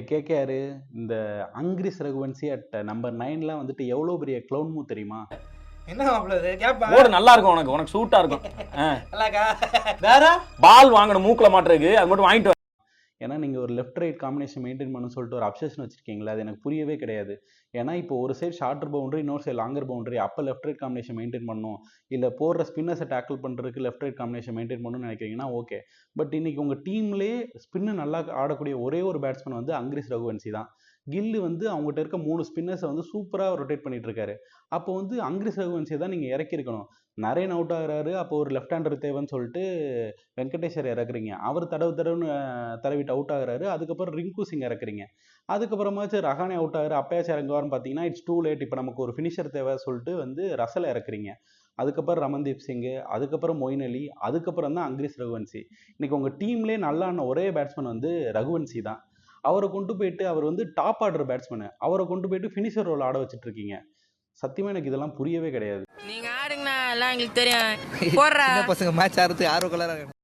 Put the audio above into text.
KKR இந்த அங்கிரிஸ் Raghuvanshi at number 9லாம் வந்துட்டு எவ்வளோ பெரிய க்ளவுன் மூவ் தெரியுமா? என்ன மாப்பிள்ள இது கேப்பா ஓடு நல்லா இருக்கும், உனக்கு சூட்டா இருக்கும். நல்லாக்கா வேற பால் வாங்கணும் மூக்குல மாட்டுறதுக்கு, அது மட்டும் வாங்கிட்டு ஏன்னா நீங்கள் ஒரு லெஃப்ட் ரைட் காம்பினேஷன் மெயின்டைன் பண்ணணும்னு சொல்லிட்டு ஒரு அப்சஷன் வச்சிருக்கீங்களா? அது எனக்கு புரியவே கிடையாது. ஏன்னா இப்போ ஒரு சைடு ஷார்ட்டர் பவுண்டரி, இன்னொரு சைடு லாங்கர் பவுண்டரி, அப்போ லெஃப்ட் ரைட் காம்பினேஷன் மெயின்டைன் பண்ணணும், இல்லை போடுற ஸ்பின்னர்ஸை டேக்கிள் பண்ணுறதுக்கு லெஃப்ட் ரைட் காம்பினேஷன் மெயின்டைன் பண்ணணும்னு நினைக்கிறீங்கன்னா ஓகே. பட் இன்னைக்கு உங்கள் டீம்லேயே ஸ்பின்னு நல்லா ஆடக்கூடிய ஒரே ஒரு பேட்ஸ்மேன் வந்து அங்கிரிஸ் ரகுவன்சி தான். கில்லு வந்து அவங்ககிட்ட இருக்க 3 ஸ்பின்னர்ஸை வந்து சூப்பராக ரொட்டேட் பண்ணிட்டு இருக்காரு. அப்போ வந்து அங்கிரிஸ் ரகுவன்சியை தான் நீங்கள் இறக்கியிருக்கணும். நரேன் அவுட் ஆகுறாரு, அப்போ ஒரு லெஃப்ட் ஹேண்டர் தேவைன்னு சொல்லிட்டு வெங்கடேஷர் இறக்குறீங்க. அவர் தடவுன்னு தடவிட்டு அவுட் ஆகுறாரு. அதுக்கப்புறம் ரிங்கு சிங் இறக்குறீங்க. அதுக்கப்புறமாச்சும் ரஹானே அவுட் ஆகுற, அப்பயாச்சும் இறங்குவார்னு பார்த்தீங்கன்னா இட்ஸ் டூ லேட். இப்போ நமக்கு ஒரு ஃபினிஷர் தேவை சொல்லிட்டு வந்து ரசலை இறக்குறீங்க. அதுக்கப்புறம் ரமன்தீப் சிங்கு, அதுக்கப்புறம் மொயின் அலி, அதுக்கப்புறம் தான் அங்கிரிஸ் ரகுவன்சி. இன்னைக்கு உங்கள் டீம்லேயே நல்லான ஒரே பேட்ஸ்மேன் வந்து ரகுவன்சி தான். அவரை கொண்டு போயிட்டு அவர் வந்து டாப் ஆர்டர் பேட்ஸ்மேனு, அவரை கொண்டு போயிட்டு ஃபினிஷர் ரோல் ஆட வச்சுட்டு இருக்கீங்க. சத்தியமாக எனக்கு இதெல்லாம் புரியவே கிடையாது. நீங்க ஆடுங்கண்ணா எல்லாம் எங்களுக்கு தெரியும். போடுற பசங்க மேட்ச் ஆடுறதுக்கு ஆர்வம் கலராக